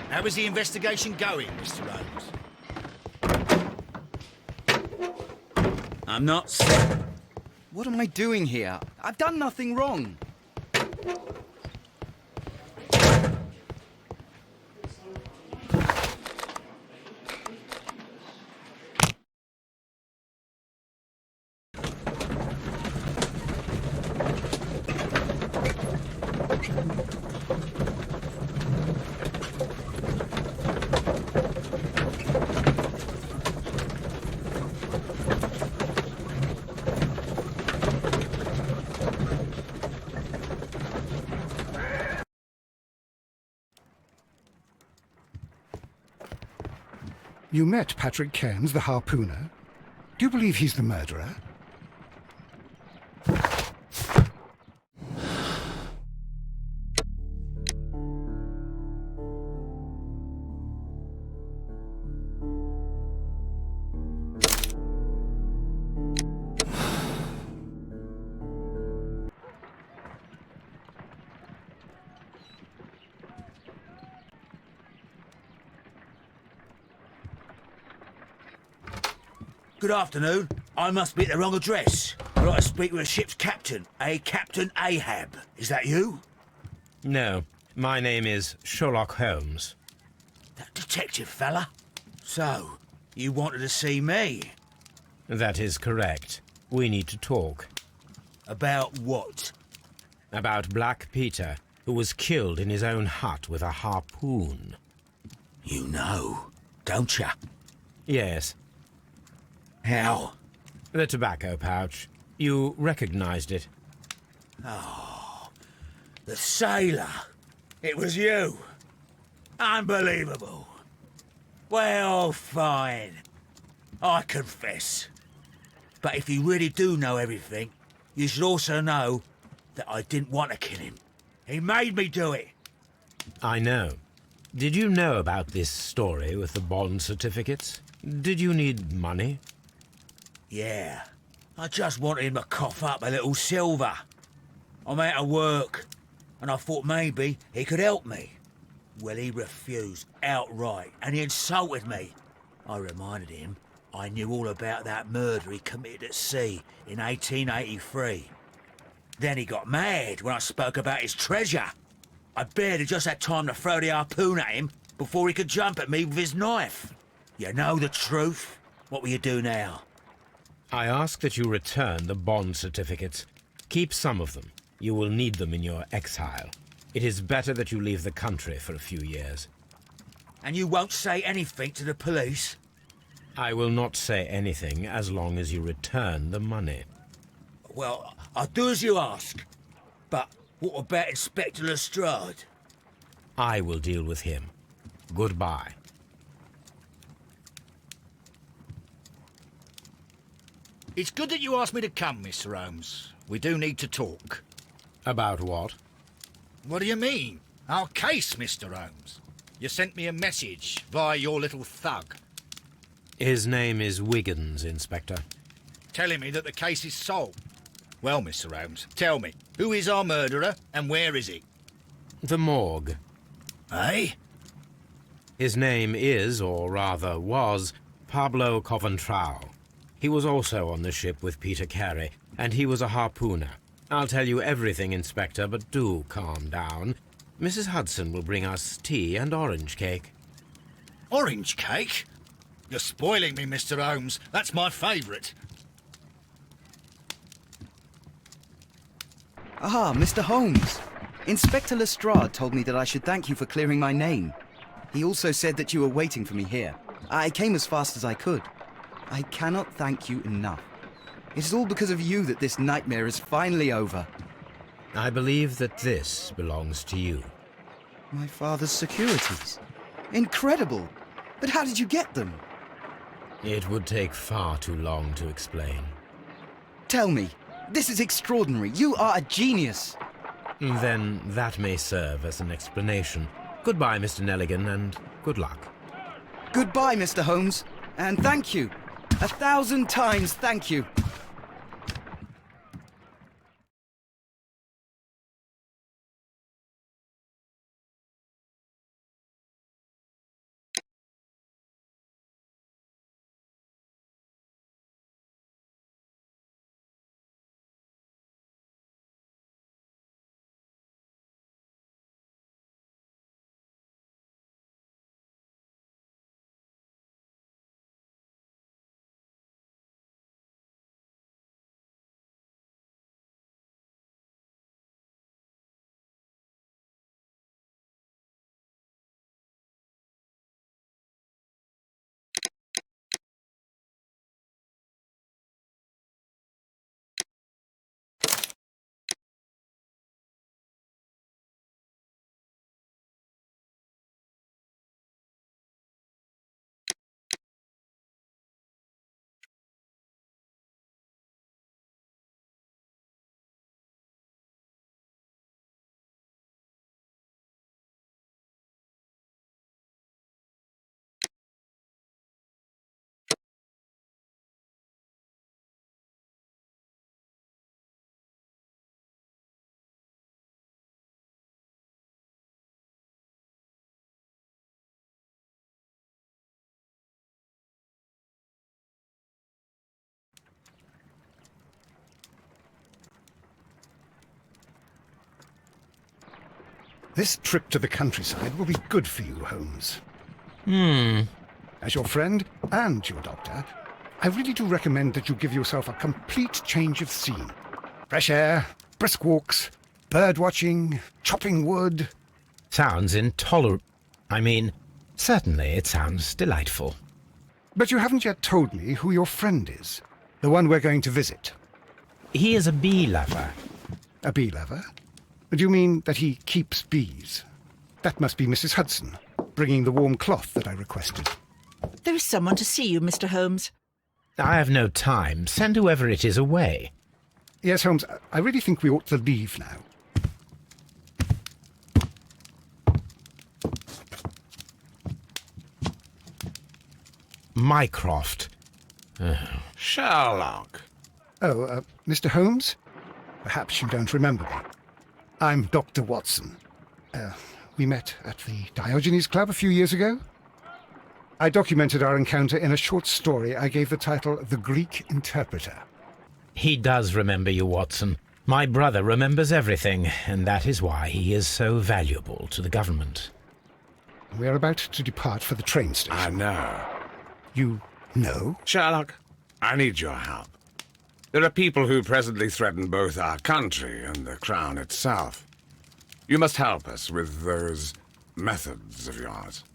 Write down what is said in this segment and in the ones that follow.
How is the investigation going, Mr. Holmes? I'm not... What am I doing here? I've done nothing wrong. You met Patrick Cairns, the harpooner. Do you believe he's the murderer? Good afternoon. I must be at the wrong address. I'd like to speak with a ship's captain, a Captain Ahab. Is that you? No, my name is Sherlock Holmes. That detective fella? So, you wanted to see me? That is correct. We need to talk. About what? About Black Peter, who was killed in his own hut with a harpoon. You know, don't you? Yes. How? The tobacco pouch. You recognized it. Oh, the sailor. It was you. Unbelievable. Well, fine. I confess. But if you really do know everything, you should also know that I didn't want to kill him. He made me do it. I know. Did you know about this story with the bond certificates? Did you need money? Yeah. I just wanted him to cough up a little silver. I'm out of work, and I thought maybe he could help me. Well, he refused outright, and he insulted me. I reminded him I knew all about that murder he committed at sea in 1883. Then he got mad when I spoke about his treasure. I barely just had time to throw the harpoon at him before he could jump at me with his knife. You know the truth. What will you do now? I ask that you return the bond certificates. Keep some of them. You will need them in your exile. It is better that you leave the country for a few years. And you won't say anything to the police? I will not say anything as long as you return the money. Well, I'll do as you ask. But what about Inspector Lestrade? I will deal with him. Goodbye. It's good that you asked me to come, Mr. Holmes. We do need to talk. About what? What do you mean? Our case, Mr. Holmes. You sent me a message via your little thug. His name is Wiggins, Inspector. Telling me that the case is solved. Well, Mr. Holmes, tell me, who is our murderer and where is he? The morgue. Eh? His name is, or rather was, Pablo Coventrao. He was also on the ship with Peter Carey, and he was a harpooner. I'll tell you everything, Inspector, but do calm down. Mrs. Hudson will bring us tea and orange cake. Orange cake? You're spoiling me, Mr. Holmes. That's my favourite. Ah, Mr. Holmes. Inspector Lestrade told me that I should thank you for clearing my name. He also said that you were waiting for me here. I came as fast as I could. I cannot thank you enough. It is all because of you that this nightmare is finally over. I believe that this belongs to you. My father's securities. Incredible! But how did you get them? It would take far too long to explain. Tell me. This is extraordinary. You are a genius. Then that may serve as an explanation. Goodbye, Mr. Nelligan, and good luck. Goodbye, Mr. Holmes. And thank you. 1,000 times thank you. This trip to the countryside will be good for you, Holmes. Hmm. As your friend and your doctor, I really do recommend that you give yourself a complete change of scene. Fresh air, brisk walks, bird watching, chopping wood. Sounds intolerable. I mean, certainly it sounds delightful. But you haven't yet told me who your friend is, the one we're going to visit. He is a bee lover. A bee lover? Do you mean that he keeps bees? That must be Mrs. Hudson, bringing the warm cloth that I requested. There is someone to see you, Mr. Holmes. I have no time. Send whoever it is away. Yes, Holmes, I really think we ought to leave now. Mycroft. Sherlock. Oh, Mr. Holmes? Perhaps you don't remember me. I'm Dr. Watson. We met at the Diogenes Club a few years ago. I documented our encounter in a short story I gave the title The Greek Interpreter. He does remember you, Watson. My brother remembers everything, and that is why he is so valuable to the government. We are about to depart for the train station. I know. You know? Sherlock, I need your help. There are people who presently threaten both our country and the Crown itself. You must help us with those methods of yours.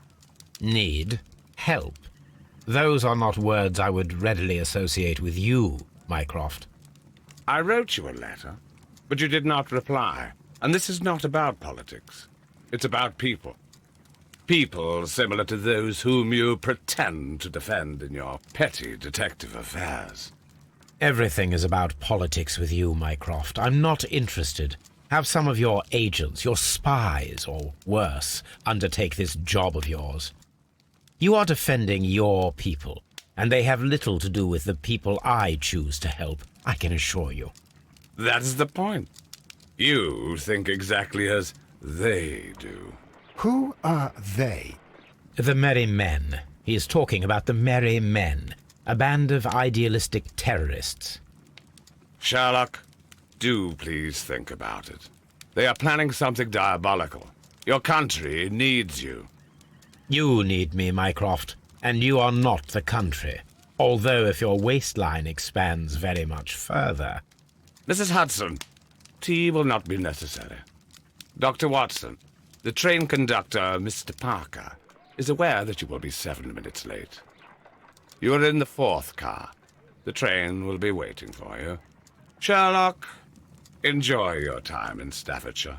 Need? Help? Those are not words I would readily associate with you, Mycroft. I wrote you a letter, but you did not reply. And this is not about politics. It's about people. People similar to those whom you pretend to defend in your petty detective affairs. Everything is about politics with you, Mycroft. I'm not interested. Have some of your agents, your spies, or worse, undertake this job of yours. You are defending your people, and they have little to do with the people I choose to help, I can assure you. That's the point. You think exactly as they do. Who are they? The Merry Men. He is talking about the Merry Men, a band of idealistic terrorists. Sherlock, do please think about it. They are planning something diabolical. Your country needs you. You need me, Mycroft, and you are not the country. Although if your waistline expands very much further... Mrs. Hudson, tea will not be necessary. Dr. Watson, the train conductor, Mr. Parker, is aware that you will be 7 minutes late. You are in the 4th car. The train will be waiting for you. Sherlock, enjoy your time in Staffordshire.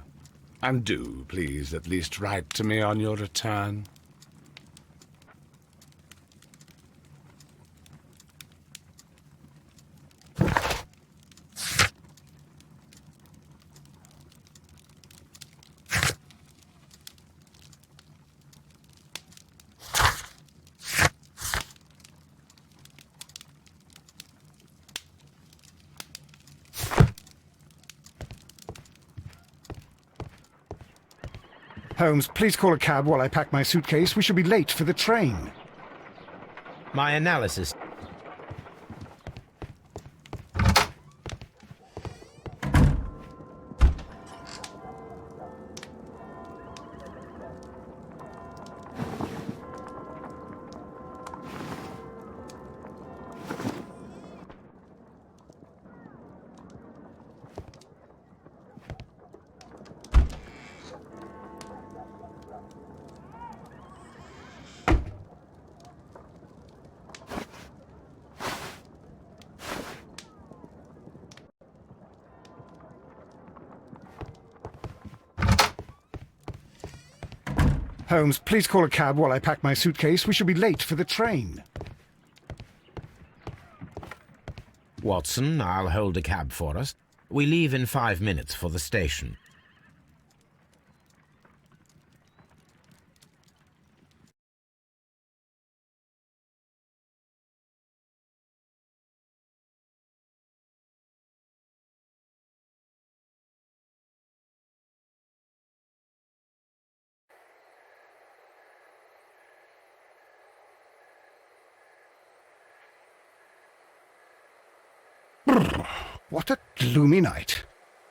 And do, please, at least write to me on your return. Holmes, please call a cab while I pack my suitcase. We shall be late for the train. My analysis... Holmes, please call a cab while I pack my suitcase. We shall be late for the train. Watson, I'll hold a cab for us. We leave in 5 minutes for the station. What a gloomy night.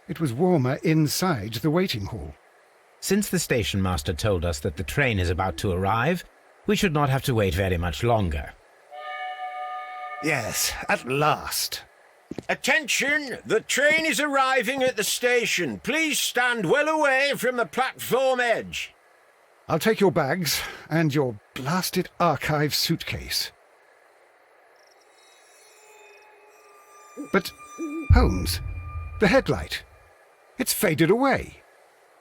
It was warmer inside the waiting hall. Since the station master told us that the train is about to arrive, we should not have to wait very much longer. Yes, at last. Attention! The train is arriving at the station. Please stand well away from the platform edge. I'll take your bags and your blasted archive suitcase. But, Holmes, the headlight. It's faded away.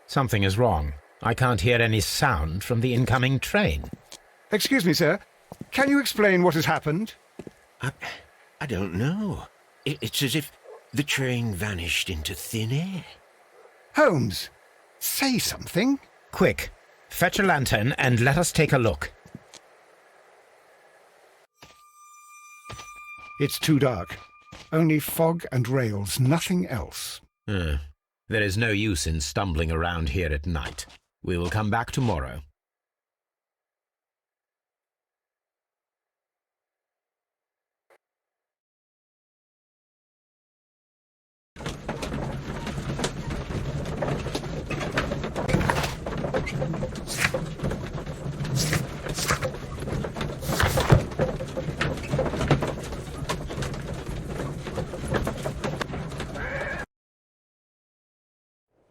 Something is wrong. I can't hear any sound from the incoming train. Excuse me, sir. Can you explain what has happened? I don't know. It's as if the train vanished into thin air. Holmes, say something. Quick, fetch a lantern and let us take a look. It's too dark. Only fog and rails, nothing else. There is no use in stumbling around here at night. We will come back tomorrow.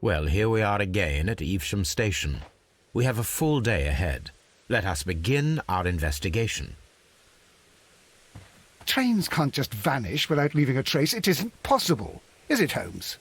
Well, here we are again at Evesham Station. We have a full day ahead. Let us begin our investigation. Trains can't just vanish without leaving a trace. It isn't possible, is it, Holmes?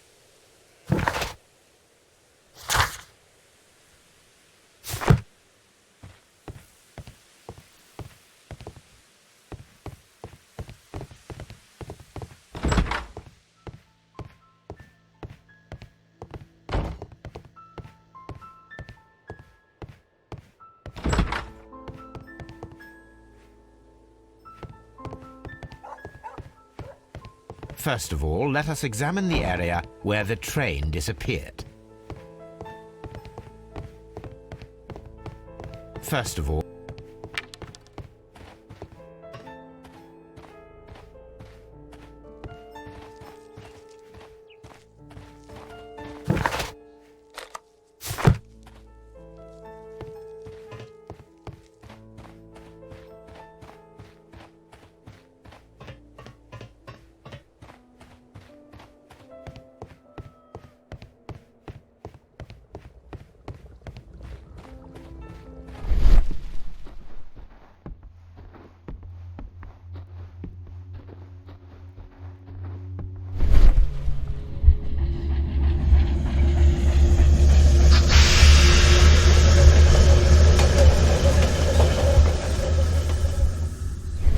First of all, let us examine the area where the train disappeared. First of all,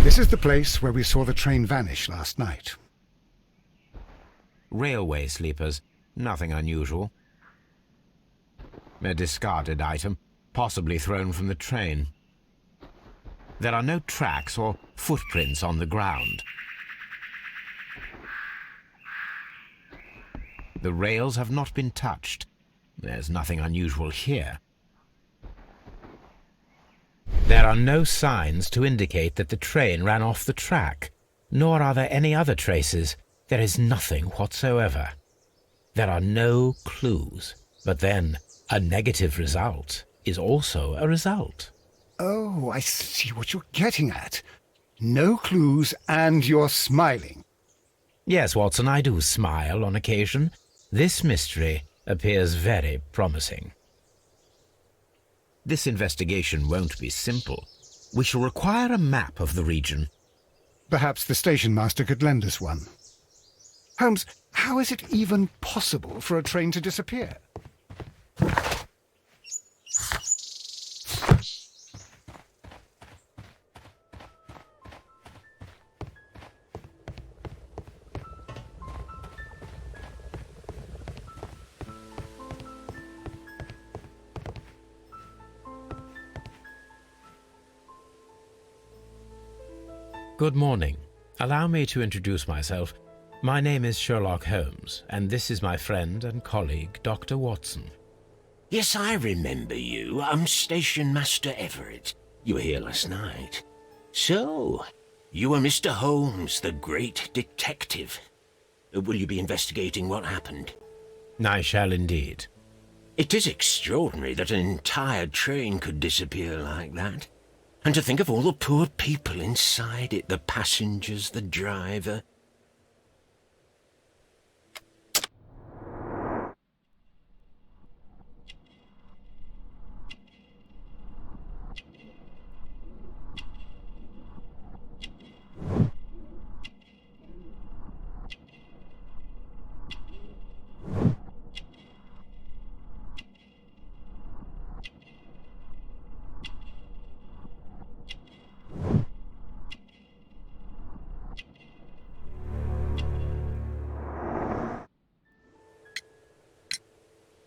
This is the place where we saw the train vanish last night. railway sleepers, nothing unusual. A discarded item, possibly thrown from the train. There are no tracks or footprints on the ground. The rails have not been touched. There's nothing unusual here. There are no signs to indicate that the train ran off the track, nor are there any other traces. There is nothing whatsoever. There are no clues. But then, a negative result is also a result. Oh, I see what you're getting at. No clues and you're smiling. Yes, Watson, I do smile on occasion. This mystery appears very promising. This investigation won't be simple. We shall require a map of the region. Perhaps the station master could lend us one. Holmes, how is it even possible for a train to disappear? Good morning. Allow me to introduce myself. My name is Sherlock Holmes, and this is my friend and colleague, Dr. Watson. Yes, I remember you. I'm Station Master Everett. You were here last night. So, you are Mr. Holmes, the great detective. Will you be investigating what happened? I shall indeed. It is extraordinary that an entire train could disappear like that. And to think of all the poor people inside it, the passengers, the driver.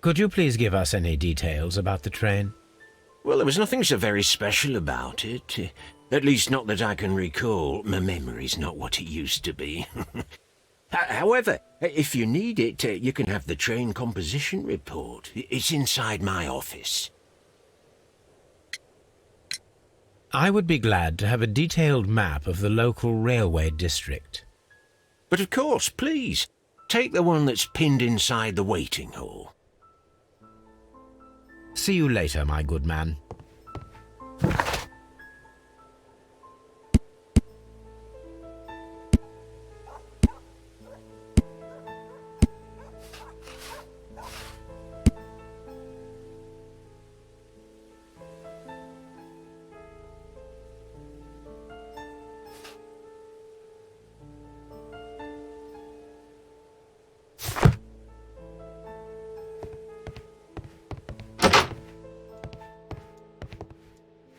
Could you please give us any details about the train? Well, there was nothing so very special about it. At least not that I can recall. My memory's not what it used to be. However, if you need it, you can have the train composition report. It's inside my office. I would be glad to have a detailed map of the local railway district. But of course, please, take the one that's pinned inside the waiting hall. See you later, my good man.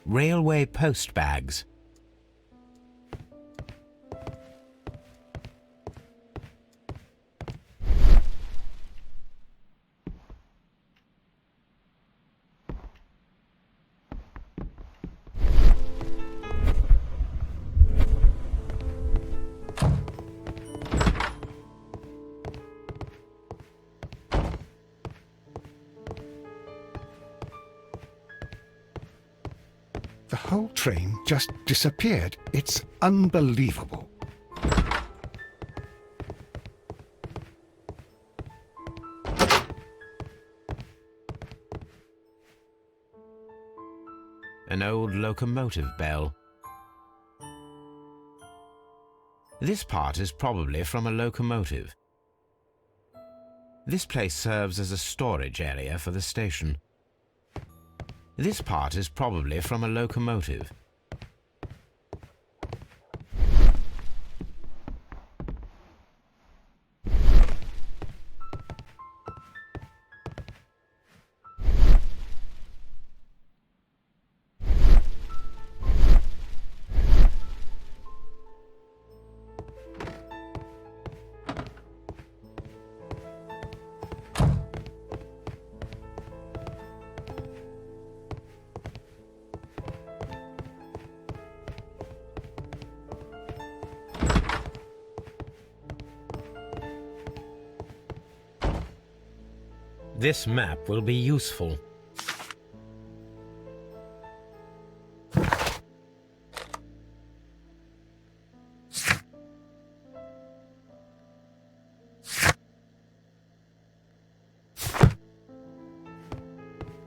Railway post bags. The whole train just disappeared. It's unbelievable. An old locomotive bell. This part is probably from a locomotive. This place serves as a storage area for the station. This part is probably from a locomotive. This map will be useful.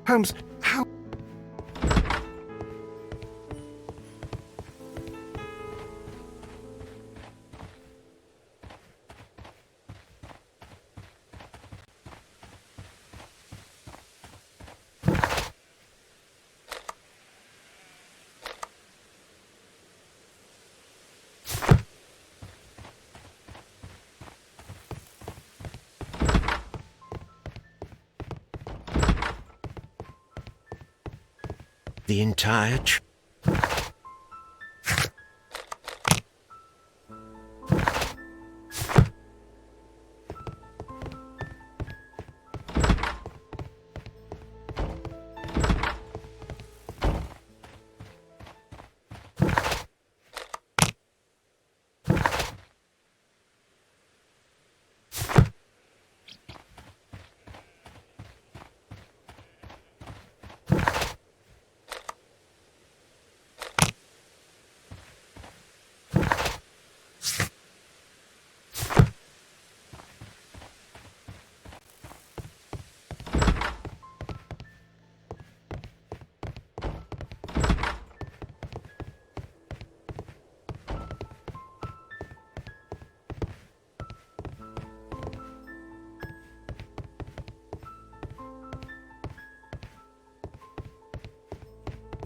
Holmes, how... The entire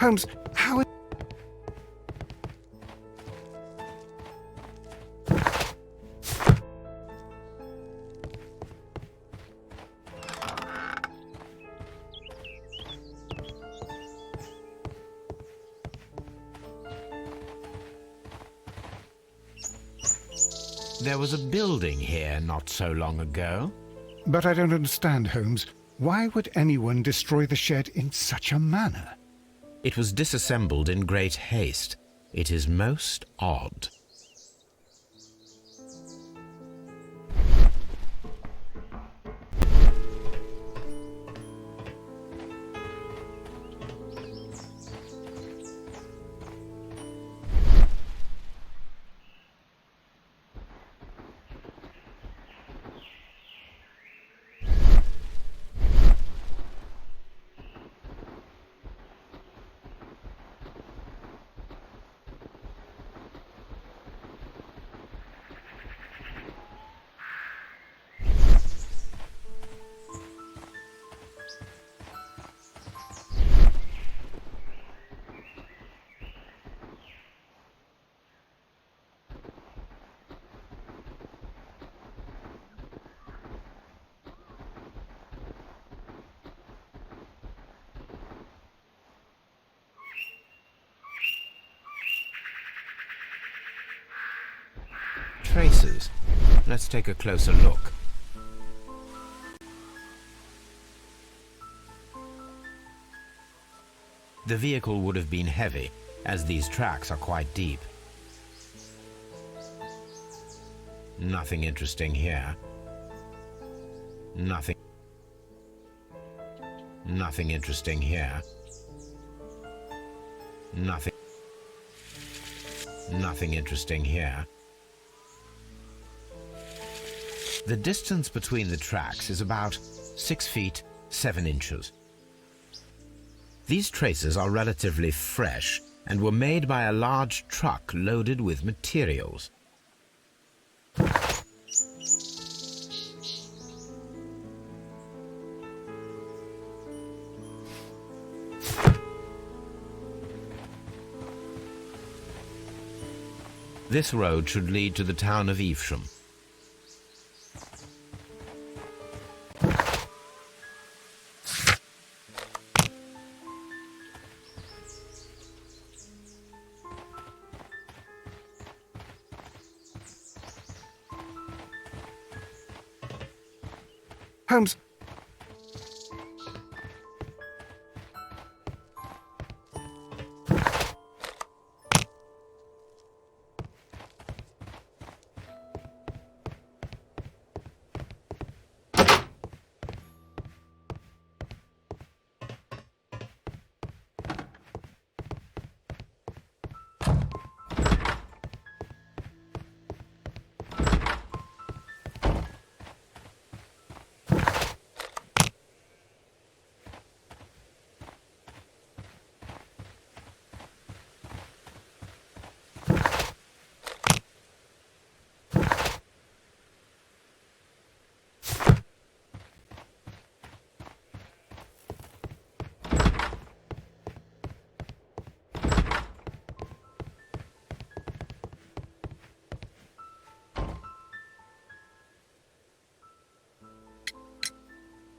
Holmes, how... There was a building here not so long ago. But I don't understand, Holmes. Why would anyone destroy the shed in such a manner? It was disassembled in great haste. It is most odd. Traces. Let's take a closer look. The vehicle would have been heavy, as these tracks are quite deep. Nothing interesting here. Nothing interesting here. Nothing interesting here. The distance between the tracks is about 6 feet 7 inches. These traces are relatively fresh and were made by a large truck loaded with materials. This road should lead to the town of Evesham. Holmes...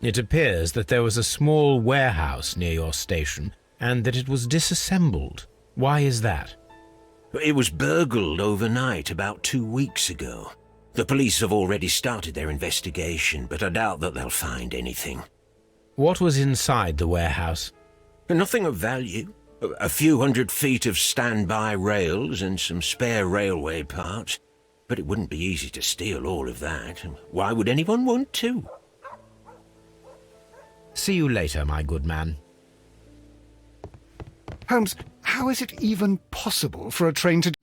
It appears that there was a small warehouse near your station and that it was disassembled. Why is that? It was burgled overnight about 2 weeks ago. The police have already started their investigation, but I doubt that they'll find anything. What was inside the warehouse? Nothing of value. A few 100 feet of standby rails and some spare railway parts. But it wouldn't be easy to steal all of that. Why would anyone want to? See you later, my good man. Holmes, how is it even possible for a train to...